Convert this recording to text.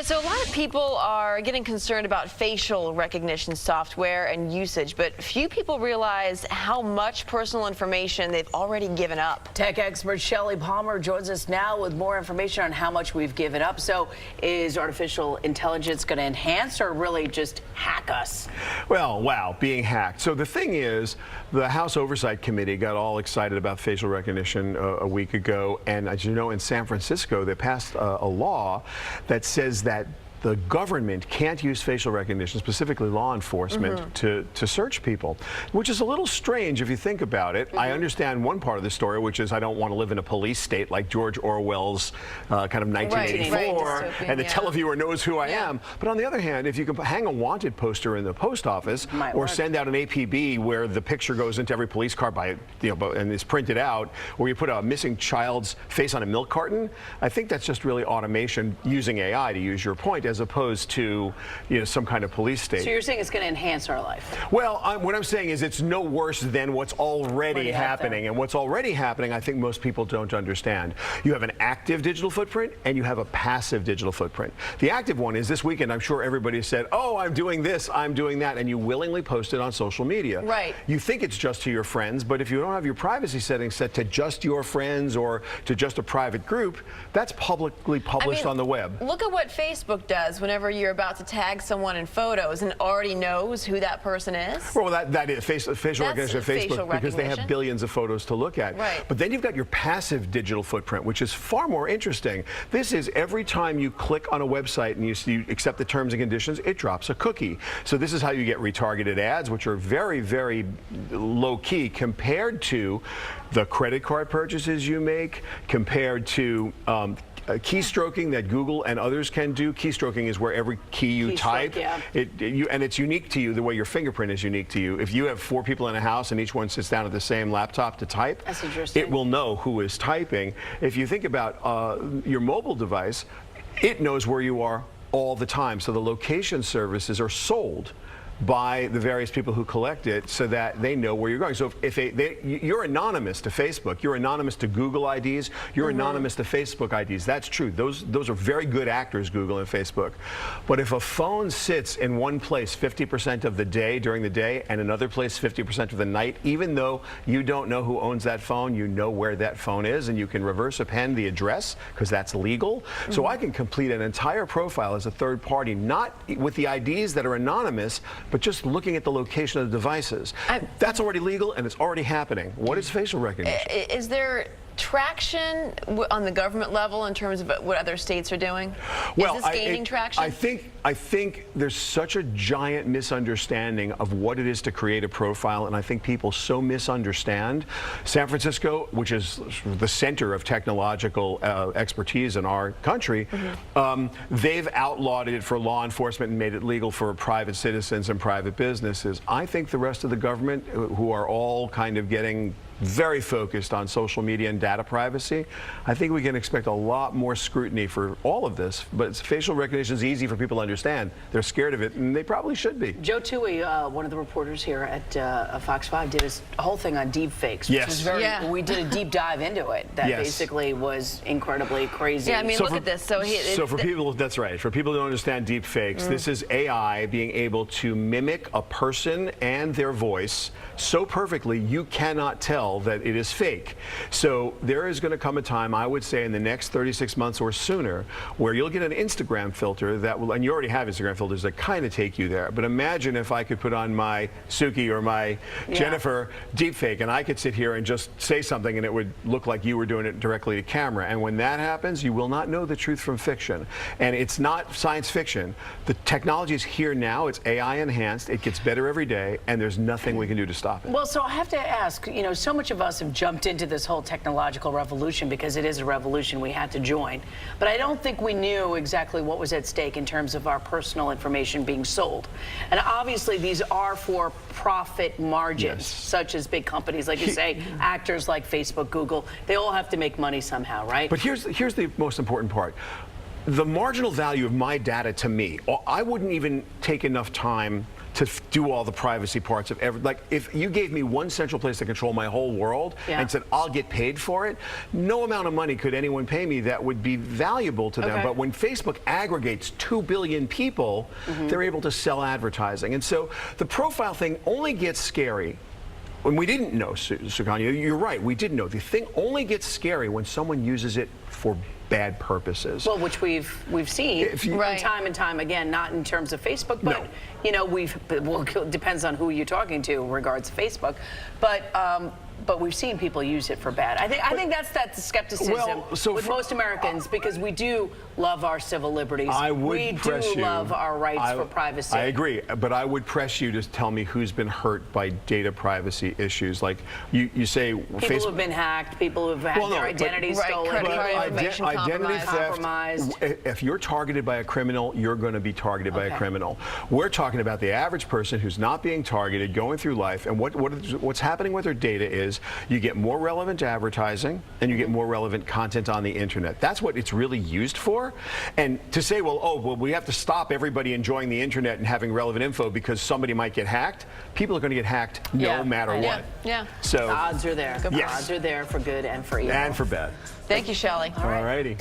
right, so a lot of people are getting concerned about facial recognition software and usage, but few people realize how much personal information they've already given up. Tech expert Shelly joins us now with more information on how much we've given up. So is artificial intelligence going to enhance or really just hack us? Well, wow, being hacked. So the thing is, the House Oversight Committee got all excited about facial recognition a week ago, and as you know, in San Francisco, they passed a law that says that the government can't use facial recognition, specifically law enforcement, to search people, which is a little strange if you think about it. I understand one part of the story, which is I don't want to live in a police state like George Orwell's kind of 1984, and the televiewer knows who I am. But on the other hand, if you can hang a wanted poster in the post office or send out an APB where the picture goes into every police car and is printed out, or you put a missing child's face on a milk carton, I think that's just really automation using AI, to use your point, as opposed to some kind of police state. So you're saying it's going to enhance our life? Well, what I'm saying is it's no worse than what's already happening. And what's already happening, I think most people don't understand. You have an active digital footprint and you have a passive digital footprint. The active one is this weekend, I'm sure everybody said, oh, I'm doing this, I'm doing that, and you willingly post it on social media. Right. You think it's just to your friends, but if you don't have your privacy settings set to just your friends or to just a private group, that's publicly published on the web. Look at what Facebook does whenever you're about to tag someone in photos and already knows who that person is. Well, that is facial recognition of Facebook, because they have billions of photos to look at. Right. But then you've got your passive digital footprint, which is far more interesting. This is every time you click on a website and you accept the terms and conditions, it drops a cookie. So this is how you get retargeted ads, which are very, very low key compared to the credit card purchases you make, compared to keystroking that Google and others can do. Keystroking is where every key you type, and it's unique to you the way your fingerprint is unique to you. If you have 4 people in a house and each one sits down at the same laptop to type, that's interesting. It will know who is typing. If you think about your mobile device, it knows where you are all the time. So the location services are sold by the various people who collect it so that they know where you're going. So if you're anonymous to Facebook, you're anonymous to Google IDs, you're anonymous to Facebook IDs. That's true. Those are very good actors, Google and Facebook. But if a phone sits in one place 50% of the day during the day and another place 50% of the night, even though you don't know who owns that phone, you know where that phone is, and you can reverse append the address because that's legal. So I can complete an entire profile as a third party, not with the IDs that are anonymous, but just looking at the location of the devices. That's already legal and it's already happening. What is facial recognition? Is there traction on the government level in terms of what other states are doing? Well, is this gaining traction? I think there's such a giant misunderstanding of what it is to create a profile, and I think people so misunderstand. San Francisco, which is the center of technological expertise in our country, they've outlawed it for law enforcement and made it legal for private citizens and private businesses. I think the rest of the government, who are all kind of getting very focused on social media and data privacy, I think we can expect a lot more scrutiny for all of this. But facial recognition is easy for people to understand. They're scared of it, and they probably should be. Joe Tui, one of the reporters here at Fox 5, did a whole thing on deep fakes. Which was very, we did a deep dive into it. That basically was incredibly crazy. Yeah, I mean, look at this. So for people, that's right. For people who don't understand deep fakes, this is AI being able to mimic a person and their voice so perfectly you cannot tell that it is fake. So there is going to come a time, I would say in the next 36 months or sooner, where you'll get an Instagram filter that will, and you already have Instagram filters that kind of take you there, but imagine if I could put on my Suki or my Jennifer deepfake and I could sit here and just say something and it would look like you were doing it directly to camera. And when that happens, you will not know the truth from fiction. And it's not science fiction. The technology is here now. It's AI enhanced. It gets better every day, and there's nothing we can do to stop it. Well, so I have to ask, so much of us have jumped into this whole technological revolution because it is a revolution we had to join. But I don't think we knew exactly what was at stake in terms of our personal information being sold. And obviously these are for profit margins, such as big companies, like you say, actors like Facebook, Google, they all have to make money somehow, right? But here's the most important part. The marginal value of my data to me, I wouldn't even take enough time do all the privacy parts of like if you gave me one central place to control my whole world and said I'll get paid for it, no amount of money could anyone pay me that would be valuable to them. But when Facebook aggregates 2 billion people, they're able to sell advertising. And so the profile thing only gets scary when we didn't know, Sukanya. You're right, we didn't know. The thing only gets scary when someone uses it for bad purposes. Well, which we've seen time and time again, not in terms of Facebook, but you know, it depends on who you're talking to in regards to Facebook, but we've seen people use it for bad. I think that's that skepticism with most Americans, because we do love our civil liberties. We do love our rights for privacy. I agree, but I would press you to tell me who's been hurt by data privacy issues. Like you say, people who've been hacked, people who've had their identities stolen, identity theft. If you're targeted by a criminal, you're going to be targeted by a criminal. We're talking about the average person who's not being targeted, going through life, and what's happening with their data is you get more relevant advertising and you get more relevant content on the internet. That's what it's really used for. And to say, well, we have to stop everybody enjoying the internet and having relevant info because somebody might get hacked. People are going to get hacked no matter what. So the odds are there. Yes. The odds are there for good and for evil. And for bad. Thank you, Shelly. All righty.